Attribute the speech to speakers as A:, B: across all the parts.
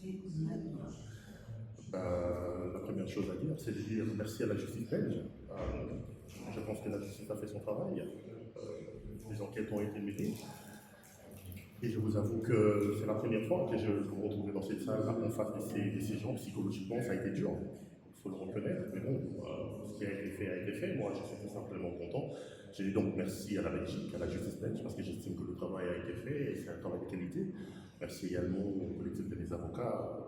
A: raconter maintenant?
B: La première chose à dire, c'est de dire merci à la justice belge. Je pense que la justice a fait son travail. Les enquêtes ont été menées. Et je vous avoue que c'est la première fois que je me retrouve dans cette salle en face de ces gens. Psychologiquement, ça a été dur. Il faut le reconnaître. Mais bon, ce qui a été fait a été fait. Moi, je suis tout simplement content. Je dis donc merci à la Belgique, à la justice belge, parce que j'estime que le travail a été fait et c'est un travail de qualité. Merci également au collectif de mes avocats.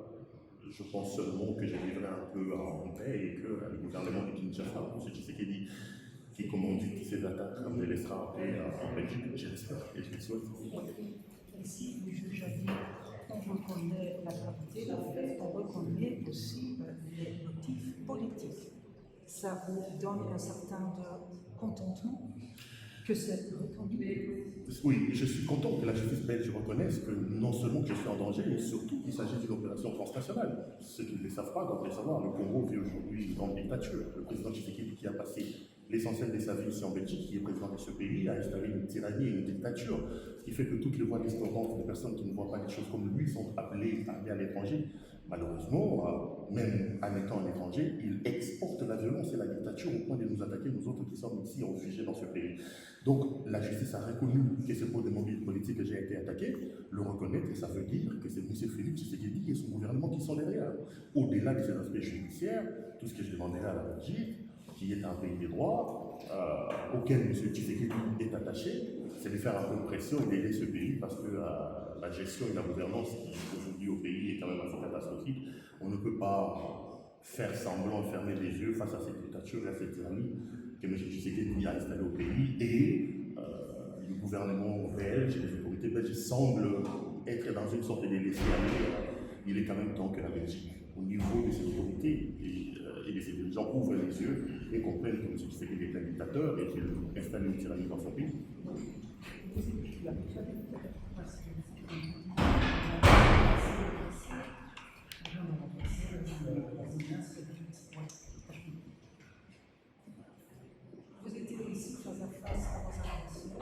B: Je pense seulement que j'ai livré un peu en paix et que le gouvernement de Kinshasa, M. Tshisekedi, qui commandite ces attaques, me laissera en paix en Belgique. Je l'espère et je le souhaite.
A: Ici, le juge a dit on reconnaît la gravité des faits, on reconnaît aussi les motifs politiques. Ça vous donne un certain de contentement que c'est reconnu.
B: Oui, je suis content que la justice belge reconnaisse que non seulement que je suis en danger, mais surtout qu'il s'agit d'une opération transnationale. Ceux qui ne le savent pas doivent le savoir. Le Congo vit aujourd'hui une grande dictature. Le président Tshisekedi, qui a passé l'essentiel de sa vie ici en Belgique, qui est président de ce pays, a installé une tyrannie et une dictature, ce qui fait que toutes les voix discordantes des personnes qui ne voient pas les choses comme lui sont appelées à aller à l'étranger. Malheureusement, même en étant un étranger, il exporte la violence et la dictature au point de nous attaquer, nous autres qui sommes ici réfugiés dans ce pays. Donc la justice a reconnu que c'est pour des mobiles politiques que j'ai été attaqué, le reconnaître, et ça veut dire que c'est M. Félix Tshisekedi et son gouvernement qui sont derrière. Au-delà de ces aspects judiciaires, tout ce que je demandais à la Belgique, qui est un pays des droits, auquel M. Tshisekedi est attaché, c'est de faire un peu de pression et d'aider ce pays parce que la gestion et la gouvernance qui aujourd'hui au pays est quand même assez catastrophique. On ne peut pas faire semblant, fermer les yeux face à cette dictature et à cette tyrannie que M. Tshisekedi a installée au pays et le gouvernement belge et les autorités belges semblent être dans une sorte de laisser-aller. Il est quand même temps que la Belgique, au niveau de ses autorités et de ses dirigeants, ouvrent les yeux et comprennent que M. Tshisekedi est un dictateur et qu'il installe une tyrannie dans son pays.
A: Vous étiez ici face à face à vos agressions,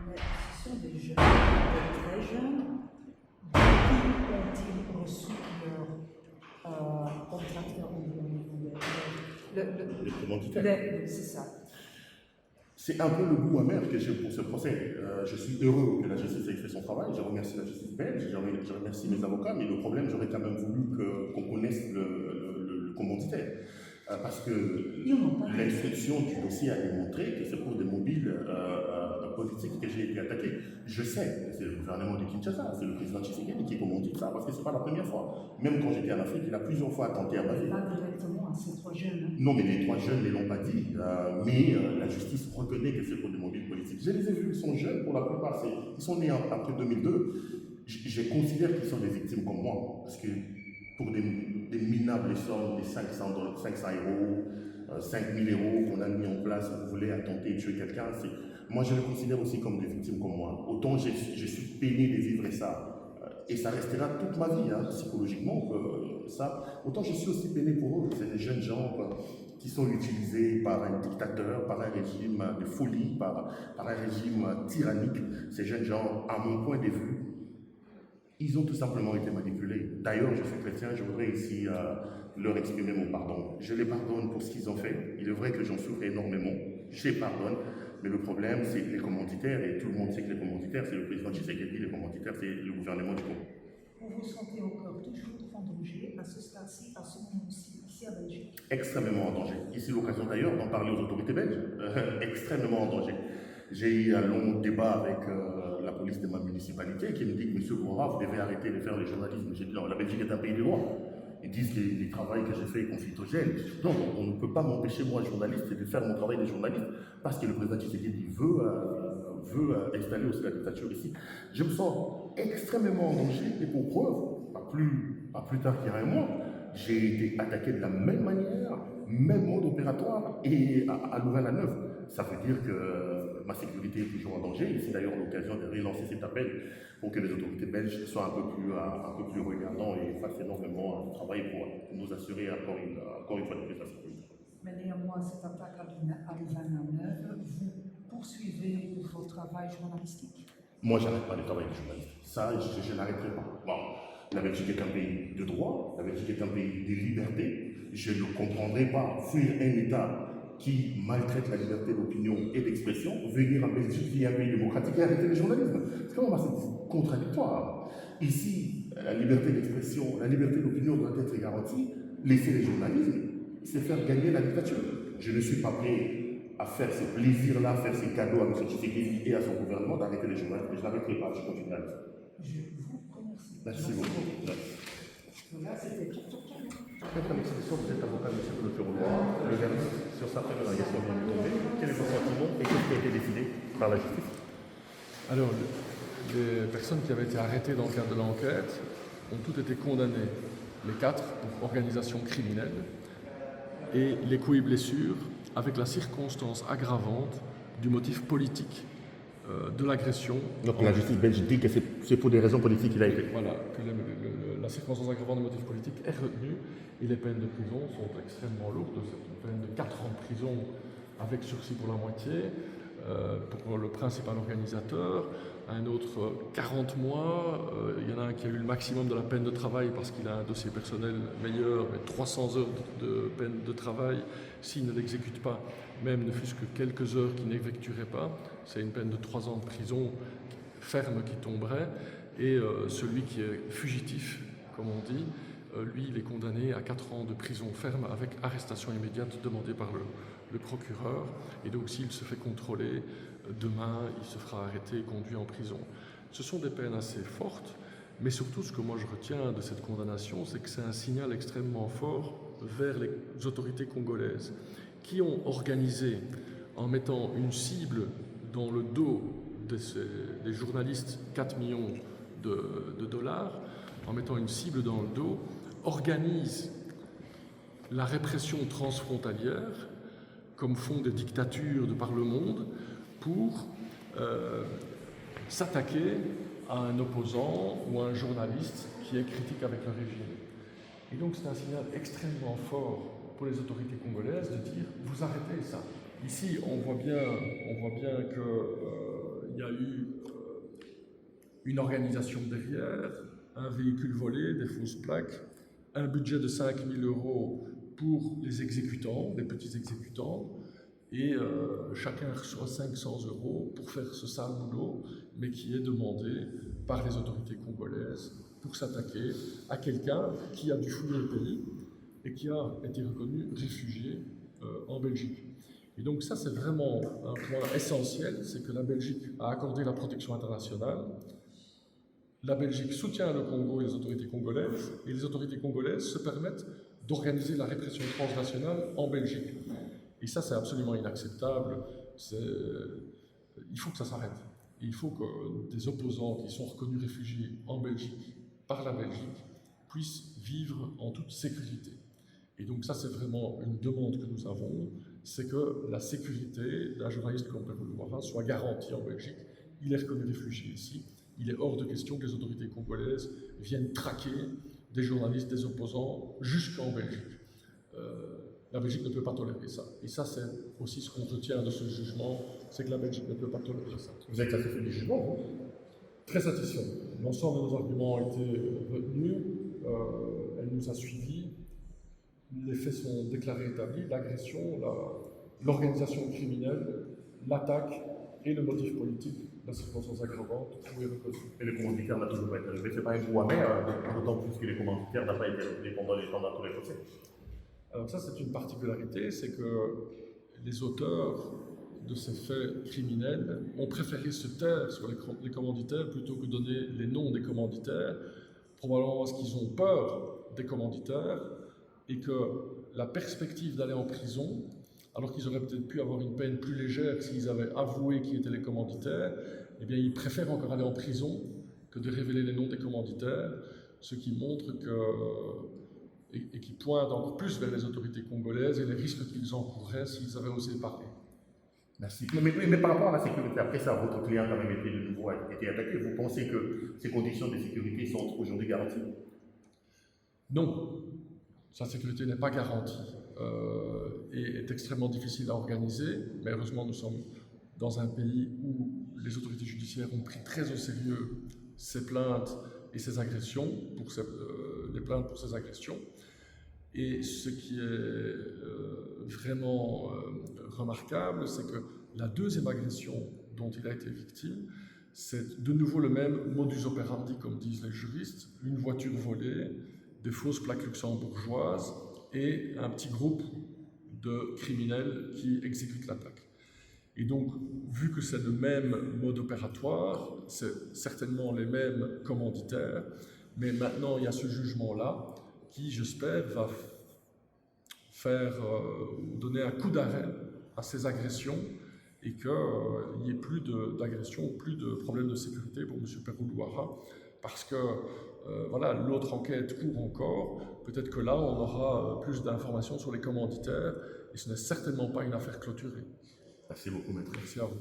A: mais ce sont des jeunes, des très jeunes. Qui ont-ils reçu leur contracteur
B: Les commanditaires.
A: C'est ça.
B: C'est un peu le goût amer que j'ai pour ce procès. Je suis heureux que la justice ait fait son travail. Je remercie la justice belge, je remercie mes avocats, mais le problème, j'aurais quand même voulu qu'on connaisse le commanditaire. Parce que l'instruction du dossier a démontré que c'est pour des mobiles politiques que j'ai été attaqué. Je sais que c'est le gouvernement de Kinshasa, c'est le président Tshisekedi qui commandite ça, parce que ce n'est pas la première fois. Même quand j'étais en Afrique, il a plusieurs fois tenté à ma vie.
A: Pas directement à ces trois jeunes.
B: Non, mais les trois jeunes ne l'ont pas dit, mais la justice reconnaît que c'est pour des mobiles politiques. Je les ai vus, ils sont jeunes pour la plupart, ils sont nés après 2002. Je considère qu'ils sont des victimes comme moi, parce que pour des minables sommes, des 500 euros, 5000 euros qu'on a mis en place, vous voulez attenter tuer quelqu'un, moi je les considère aussi comme des victimes comme moi. Autant je suis peiné de vivre ça, et ça restera toute ma vie, psychologiquement, autant je suis aussi peiné pour eux. C'est des jeunes gens qui sont utilisés par un dictateur, par un régime de folie, par un régime tyrannique. Ces jeunes gens, à mon point de vue, ils ont tout simplement été manipulés. D'ailleurs, je suis chrétien, je voudrais ici leur exprimer mon pardon. Je les pardonne pour ce qu'ils ont fait. Il est vrai que j'en souffre énormément. Je les pardonne. Mais le problème, c'est les commanditaires, et tout le monde sait que les commanditaires, c'est le président Tshisekedi, les commanditaires, c'est le gouvernement du Congo.
A: Vous vous sentez encore toujours en danger à ce stade-ci, à ce moment-ci, ici à Belgique?
B: Extrêmement en danger. Ici, l'occasion d'ailleurs d'en parler aux autorités belges. Extrêmement en danger. J'ai eu un long débat avec la police de ma municipalité qui me dit que M. Boura, vous devez arrêter de faire le journalisme. J'ai dit non, la Belgique est un pays de droit. Ils disent que les travaux que j'ai fait est conflictogène. Non, on ne peut pas m'empêcher, moi, journaliste, de faire mon travail de journaliste parce que le président Tshisekedi veut installer aussi la dictature ici. Je me sens extrêmement en danger et pour preuve, pas plus tard qu'hier un mois, j'ai été attaqué de la même manière, même mode opératoire et à Louvain-la-Neuve. Ça veut dire que ma sécurité est toujours en danger. C'est d'ailleurs l'occasion de relancer cet appel pour que les autorités belges soient un peu plus regardants et fassent énormément de travail pour nous assurer encore une fois de plus la sécurité.
A: Mais néanmoins, cette attaque à Louvain-la-Neuve, vous poursuivez votre travail journalistique?
B: Moi, je n'arrête pas le travail de journaliste. Ça, je n'arrêterai pas. Bon, La Belgique est un pays de droit, la Belgique est un pays de liberté. Je ne comprendrai pas fuir un État qui maltraite la liberté d'opinion et d'expression, venir en Belgique, qui est un pays démocratique, et arrêter le journalisme. C'est quand même assez contradictoire. Ici, la liberté d'expression, la liberté d'opinion doit être garantie. Laisser le journalisme, c'est faire gagner la dictature. Je ne suis pas prêt à faire ce plaisir-là, faire ces cadeaux à M. Tshisekedi et à son gouvernement d'arrêter les journalistes. Je n'arrêterai pas, je continuerai.
A: Je vous remercie.
B: Merci beaucoup.
A: Là, c'était tout.
B: Maître Alexis, vous êtes avocat de M. Le Rouloir. Le verdict sur sa prévarication vient de tomber. Quel est votre sentiment et qu'est-ce qui a été décidé par la justice?
C: Alors, les personnes qui avaient été arrêtées dans le cadre de l'enquête ont toutes été condamnées, les 4 pour organisation criminelle et les coups et blessures avec la circonstance aggravante du motif politique de l'agression.
B: Donc la justice belge dit que c'est pour des raisons politiques qu'il a été.
C: Voilà, que la circonstance aggravante du motif politique est retenue et les peines de prison sont extrêmement lourdes. C'est une peine de 4 ans de prison avec sursis pour la moitié, pour le principal organisateur, un autre 40 mois, il y en a un qui a eu le maximum de la peine de travail parce qu'il a un dossier personnel meilleur, mais 300 heures de peine de travail s'il ne l'exécute pas, même ne fût-ce que quelques heures qu'il n'effectuerait pas, c'est une peine de 3 ans de prison ferme qui tomberait, et celui qui est fugitif, comme on dit, lui il est condamné à 4 ans de prison ferme avec arrestation immédiate demandée par le procureur, et donc s'il se fait contrôler, demain il se fera arrêter et conduit en prison. Ce sont des peines assez fortes, mais surtout ce que moi je retiens de cette condamnation, c'est que c'est un signal extrêmement fort vers les autorités congolaises qui ont organisé, en mettant une cible dans le dos des journalistes, 4 millions de dollars, en mettant une cible dans le dos, organisent la répression transfrontalière, comme font des dictatures de par le monde, pour s'attaquer à un opposant ou à un journaliste qui est critique avec le régime. Et donc c'est un signal extrêmement fort pour les autorités congolaises de dire « vous arrêtez ça ». Ici, on voit bien qu'il y a eu une organisation derrière, un véhicule volé, des fausses plaques, un budget de 5 000 € pour les exécutants, les petits exécutants, et chacun reçoit 500 € pour faire ce sale boulot, mais qui est demandé par les autorités congolaises pour s'attaquer à quelqu'un qui a dû fuir le pays et qui a été reconnu réfugié en Belgique. Et donc ça, c'est vraiment un point essentiel, c'est que la Belgique a accordé la protection internationale. La Belgique soutient le Congo et les autorités congolaises se permettent d'organiser la répression transnationale en Belgique. Et ça, c'est absolument inacceptable. Il faut que ça s'arrête. Il faut que des opposants qui sont reconnus réfugiés en Belgique, par la Belgique, puissent vivre en toute sécurité. Et donc ça, c'est vraiment une demande que nous avons, c'est que la sécurité d'un journaliste comme Pedro Louara soit garantie en Belgique. Il est reconnu réfugié ici. Il est hors de question que les autorités congolaises viennent traquer des journalistes, des opposants, jusqu'en Belgique. La Belgique ne peut pas tolérer ça. Et ça, c'est aussi ce qu'on retient de ce jugement, c'est que la Belgique ne peut pas tolérer ça.
B: Vous êtes satisfait du jugement, vous?
C: Très satisfait. L'ensemble de nos arguments ont été retenus, elle nous a suivis, les faits sont déclarés établis, l'agression, l'organisation criminelle, l'attaque et le motif politique, la circonstance aggravante, tout est reconnu.
B: Et le commanditaire n'a toujours pas été relevé. Ce n'est pas un coup amer, d'autant plus que le commanditaire n'a pas été relevé pendant tous les procès.
C: Alors ça, c'est une particularité, c'est que les auteurs de ces faits criminels ont préféré se taire sur les commanditaires plutôt que donner les noms des commanditaires, probablement parce qu'ils ont peur des commanditaires et que la perspective d'aller en prison, alors qu'ils auraient peut-être pu avoir une peine plus légère s'ils avaient avoué qui étaient les commanditaires, eh bien ils préfèrent encore aller en prison que de révéler les noms des commanditaires, ce qui montre et qui pointe encore plus vers les autorités congolaises et les risques qu'ils encourraient s'ils avaient osé parler.
B: Merci. Mais par rapport à la sécurité, après ça, votre client a quand même été de nouveau été attaqué. Vous pensez que ces conditions de sécurité sont aujourd'hui garanties?
C: Non, sa sécurité n'est pas garantie et est extrêmement difficile à organiser, mais heureusement nous sommes dans un pays où les autorités judiciaires ont pris très au sérieux ces plaintes et ces agressions, les plaintes pour ces agressions. Et ce qui est vraiment remarquable, c'est que la deuxième agression dont il a été victime, c'est de nouveau le même modus operandi, comme disent les juristes, une voiture volée, des fausses plaques luxembourgeoises et un petit groupe de criminels qui exécutent l'attaque. Et donc, vu que c'est le même mode opératoire, c'est certainement les mêmes commanditaires, mais maintenant il y a ce jugement-là qui, j'espère, va donner un coup d'arrêt à ces agressions et qu'il n'y ait plus d'agressions, plus de problèmes de sécurité pour M. Peroulouara, parce que voilà, l'autre enquête court encore. Peut-être que là, on aura plus d'informations sur les commanditaires, et ce n'est certainement pas une affaire clôturée.
B: Merci beaucoup, maître.
C: Merci à vous.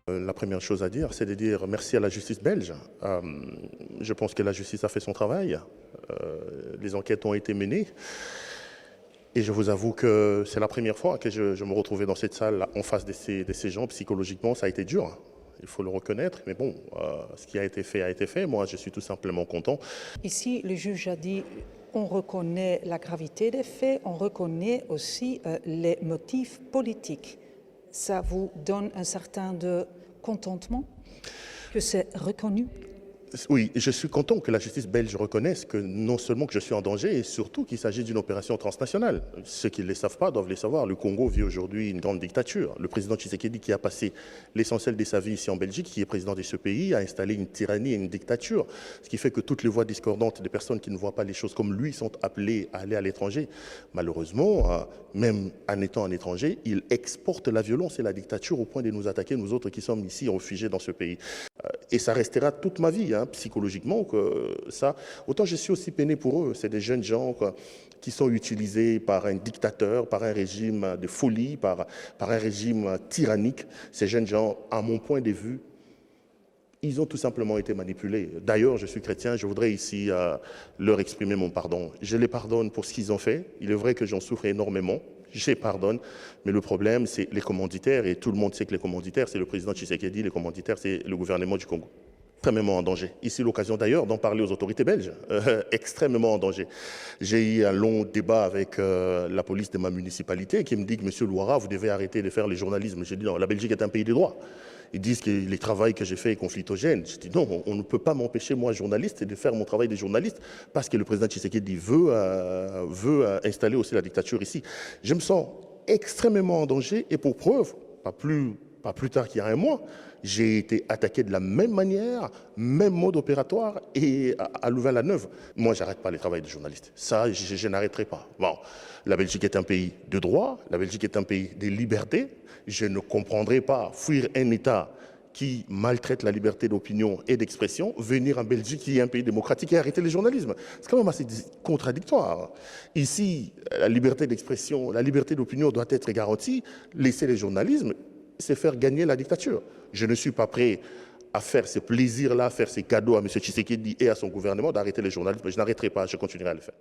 B: La première chose à dire, c'est de dire merci à la justice belge. Je pense que la justice a fait son travail. Les enquêtes ont été menées. Et je vous avoue que c'est la première fois que je me retrouvais dans cette salle en face de ces gens. Psychologiquement, ça a été dur. Il faut le reconnaître. Mais bon, ce qui a été fait a été fait. Moi, je suis tout simplement content.
A: Ici, le juge a dit on reconnaît la gravité des faits, on reconnaît aussi les motifs politiques. Ça vous donne un certain de contentement que c'est reconnu?
B: Oui, je suis content que la justice belge reconnaisse que non seulement que je suis en danger, et surtout qu'il s'agit d'une opération transnationale. Ceux qui ne le savent pas doivent le savoir. Le Congo vit aujourd'hui une grande dictature. Le président Tshisekedi, qui a passé l'essentiel de sa vie ici en Belgique, qui est président de ce pays, a installé une tyrannie et une dictature. Ce qui fait que toutes les voix discordantes des personnes qui ne voient pas les choses comme lui sont appelées à aller à l'étranger. Malheureusement, même en étant un étranger, il exporte la violence et la dictature au point de nous attaquer, nous autres qui sommes ici réfugiés dans ce pays. Et ça restera toute ma vie, psychologiquement, que ça. Autant je suis aussi peiné pour eux. C'est des jeunes gens qui sont utilisés par un dictateur, par un régime de folie, par un régime tyrannique. Ces jeunes gens, à mon point de vue, ils ont tout simplement été manipulés. D'ailleurs, je suis chrétien, je voudrais ici leur exprimer mon pardon. Je les pardonne pour ce qu'ils ont fait. Il est vrai que j'en souffre énormément. Je les pardonne, mais le problème, c'est les commanditaires, et tout le monde sait que les commanditaires, c'est le président Tshisekedi, les commanditaires, c'est le gouvernement du Congo. Extrêmement en danger. Ici, l'occasion d'ailleurs d'en parler aux autorités belges. Extrêmement en danger. J'ai eu un long débat avec la police de ma municipalité qui me dit que Monsieur Louara, vous devez arrêter de faire le journalisme. J'ai dit non, la Belgique est un pays de droit. Ils disent que les travaux que j'ai fait est conflictogène. Je dis non, on ne peut pas m'empêcher, moi, journaliste, de faire mon travail de journaliste parce que le président Tshisekedi veut installer aussi la dictature ici. Je me sens extrêmement en danger et pour preuve, pas plus tard qu'il y a un mois, j'ai été attaqué de la même manière, même mode opératoire et à Louvain-la-Neuve. Moi, j'arrête pas le travail de journaliste. Ça, je n'arrêterai pas. Bon, la Belgique est un pays de droit, la Belgique est un pays de liberté. Je ne comprendrai pas fuir un État qui maltraite la liberté d'opinion et d'expression, venir en Belgique qui est un pays démocratique et arrêter le journalisme. C'est quand même assez contradictoire. Ici, la liberté d'expression, la liberté d'opinion doit être garantie. Laisser le journalisme, c'est faire gagner la dictature. Je ne suis pas prêt à faire ce plaisir-là, à faire ces cadeaux à M. Tshisekedi et à son gouvernement d'arrêter les journalistes, mais je n'arrêterai pas, je continuerai à le faire.